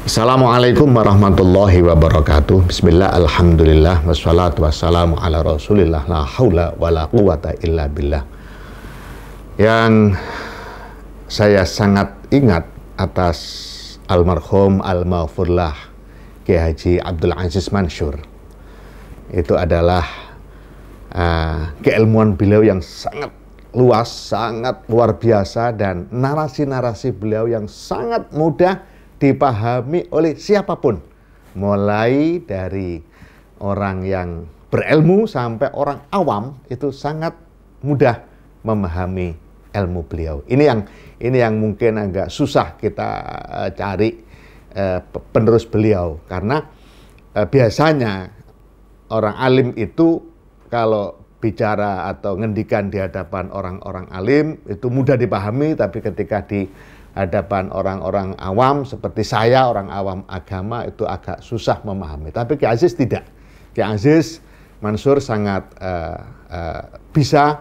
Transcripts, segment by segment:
Assalamualaikum warahmatullahi wabarakatuh. Bismillah, alhamdulillah, wassalatu wassalamu ala rasulillah, la haula wa la quwata illa billah. Yang saya sangat ingat atas almarhum al-maghfurlah Kiai Haji Abdul Aziz Mansur, itu adalah keilmuan beliau yang sangat luas, sangat luar biasa, dan narasi-narasi beliau yang sangat mudah dipahami oleh siapapun, mulai dari orang yang berilmu sampai orang awam itu sangat mudah memahami ilmu beliau. Ini yang mungkin agak susah kita cari penerus beliau, karena biasanya orang alim itu kalau bicara atau ngendikan di hadapan orang-orang alim itu mudah dipahami, tapi ketika di hadapan orang-orang awam seperti saya, orang awam agama, itu agak susah memahami. Tapi Kiai Aziz tidak. Kiai Aziz Mansur sangat bisa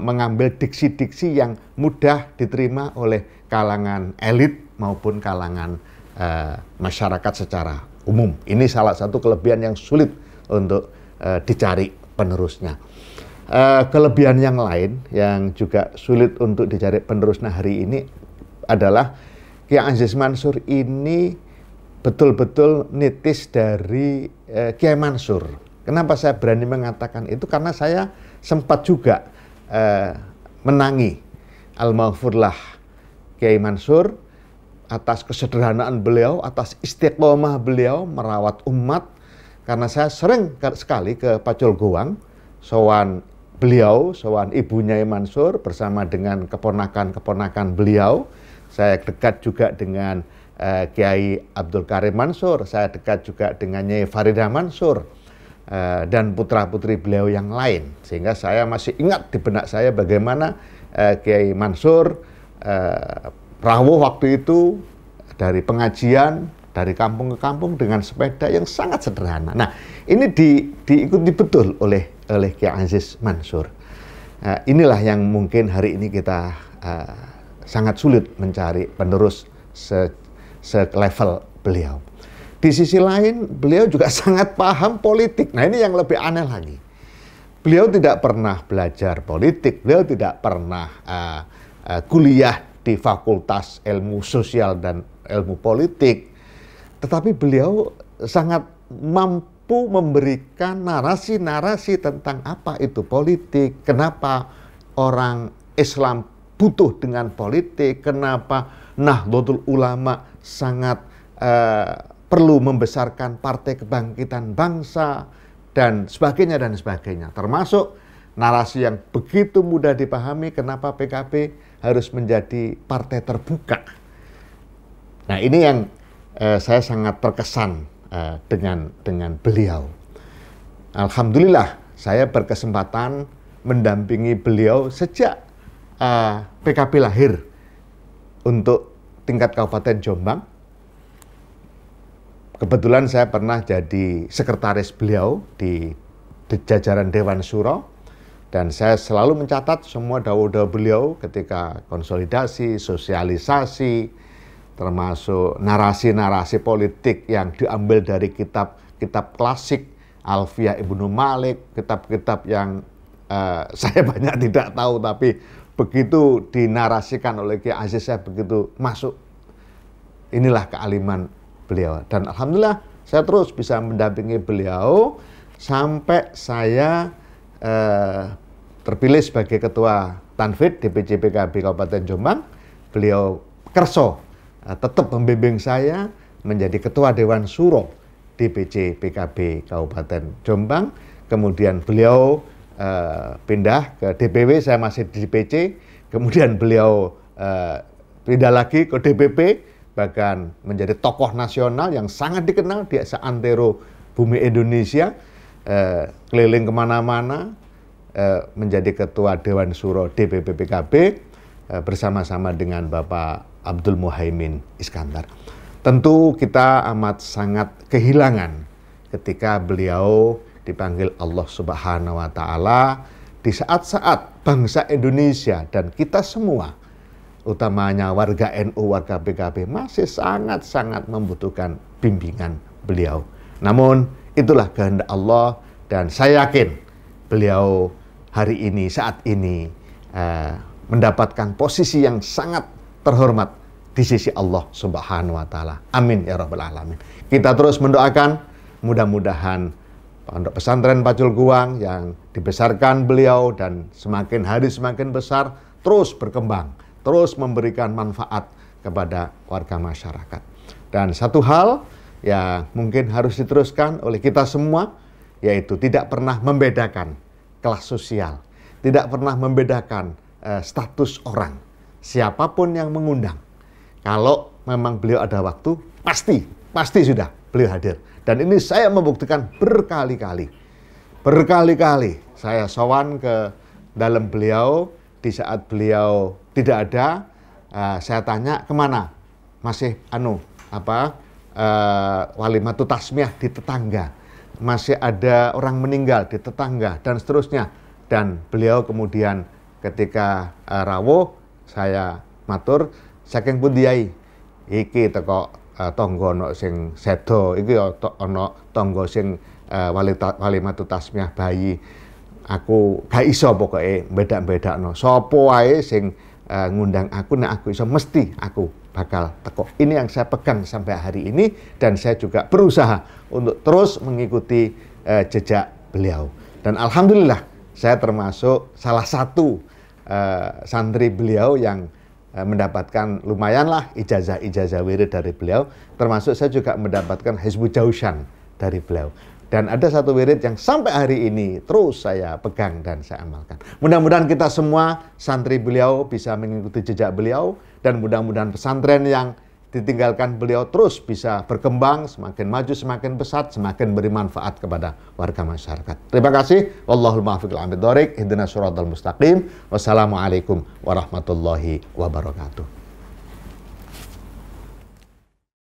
mengambil diksi-diksi yang mudah diterima oleh kalangan elit maupun kalangan masyarakat secara umum. Ini salah satu kelebihan yang sulit untuk dicari penerusnya. Kelebihan yang lain yang juga sulit untuk dicari penerusnya hari ini adalah Kiai Aziz Mansur ini betul-betul nitis dari Kiai Mansur. Kenapa saya berani mengatakan itu? Karena saya sempat juga menangi al-maghfurlah Kiai Mansur atas kesederhanaan beliau, atas istiqomah beliau merawat umat. Karena saya sering sekali ke Pacul Goang, sowan beliau, sowan ibunya Mansur bersama dengan keponakan-keponakan beliau. Saya dekat juga dengan Kiai Abdul Karim Mansur, saya dekat juga dengan Nyai Faridah Mansur, dan putra-putri beliau yang lain. Sehingga saya masih ingat di benak saya bagaimana Kiai Mansur rawuh waktu itu dari pengajian, dari kampung ke kampung dengan sepeda yang sangat sederhana. Nah, ini diikuti betul oleh Kiai Aziz Mansur. Inilah yang mungkin hari ini kita sangat sulit mencari penerus se-level beliau. Di sisi lain, beliau juga sangat paham politik. Nah, ini yang lebih aneh lagi. Beliau tidak pernah belajar politik, beliau tidak pernah kuliah di Fakultas Ilmu Sosial dan Ilmu Politik. Tetapi beliau sangat mampu memberikan narasi-narasi tentang apa itu politik, kenapa orang Islam butuh dengan politik, kenapa Nahdlatul Ulama sangat perlu membesarkan Partai Kebangkitan Bangsa, dan sebagainya dan sebagainya. Termasuk narasi yang begitu mudah dipahami, kenapa PKB harus menjadi partai terbuka. Nah, ini yang saya sangat terkesan dengan beliau. Alhamdulillah, saya berkesempatan mendampingi beliau sejak PKB lahir untuk tingkat Kabupaten Jombang. Kebetulan saya pernah jadi sekretaris beliau di jajaran Dewan Syuro, dan saya selalu mencatat semua dawuh-dawuh beliau ketika konsolidasi, sosialisasi, termasuk narasi-narasi politik yang diambil dari kitab-kitab klasik, Alfiyah Ibnu Malik, kitab-kitab yang saya banyak tidak tahu, tapi begitu dinarasikan oleh Kiai Aziz, saya begitu masuk. Inilah kealiman beliau. Dan alhamdulillah saya terus bisa mendampingi beliau sampai saya terpilih sebagai Ketua Tanfid DPC PKB Kabupaten Jombang. Beliau kerso tetap membimbing saya menjadi Ketua Dewan Syuro DPC PKB Kabupaten Jombang. Kemudian beliau pindah ke DPW, saya masih di DPC. Kemudian beliau pindah lagi ke DPP, bahkan menjadi tokoh nasional yang sangat dikenal di seantero bumi Indonesia, keliling kemana-mana, menjadi Ketua Dewan Syuro DPP PKB bersama-sama dengan Bapak Abdul Muhaimin Iskandar. Tentu kita amat sangat kehilangan ketika beliau dipanggil Allah Subhanahu wa Ta'ala di saat-saat bangsa Indonesia dan kita semua utamanya warga NU, warga PKB masih sangat-sangat membutuhkan bimbingan beliau. Namun itulah kehendak Allah, dan saya yakin beliau hari ini, saat ini mendapatkan posisi yang sangat terhormat di sisi Allah Subhanahu wa Ta'ala. Amin ya Rabbal Alamin. Kita terus mendoakan mudah-mudahan Pondok Pesantren Pacul Guang yang dibesarkan beliau dan semakin hari semakin besar terus berkembang, terus memberikan manfaat kepada warga masyarakat. Dan satu hal yang mungkin harus diteruskan oleh kita semua, yaitu tidak pernah membedakan kelas sosial, tidak pernah membedakan status orang. Siapapun yang mengundang, kalau memang beliau ada waktu, pasti sudah beliau hadir. Dan ini saya membuktikan berkali-kali. Berkali-kali saya sowan ke dalam beliau di saat beliau tidak ada. Saya tanya kemana? Masih walimatu tasmiyah di tetangga. Masih ada orang meninggal di tetangga dan seterusnya. Dan beliau kemudian ketika rawuh, saya matur, saking pundi yai? Iki teko tangga ana sing sedo, iki ana tangga sing walimatu tasmiyah bayi. Aku gak iso pokoke bedak-bedakno. Sapa wae sing ngundang aku, nek aku iso mesti aku bakal teko. Ini yang saya pegang sampai hari ini, dan saya juga berusaha untuk terus mengikuti jejak beliau. Dan alhamdulillah saya termasuk salah satu santri beliau yang mendapatkan lumayanlah ijazah wirid dari beliau, termasuk saya juga mendapatkan Hizbut Jausan dari beliau. Dan ada satu wirid yang sampai hari ini terus saya pegang dan saya amalkan. Mudah-mudahan kita semua santri beliau bisa mengikuti jejak beliau, dan mudah-mudahan pesantren yang ditinggalkan beliau terus bisa berkembang, semakin maju, semakin pesat, semakin beri manfaat kepada warga masyarakat. Terima kasih. Wallahul muwaffiq ila aqwamit thoriq. Ihdinas siratal mustaqim. Wassalamualaikum warahmatullahi wabarakatuh.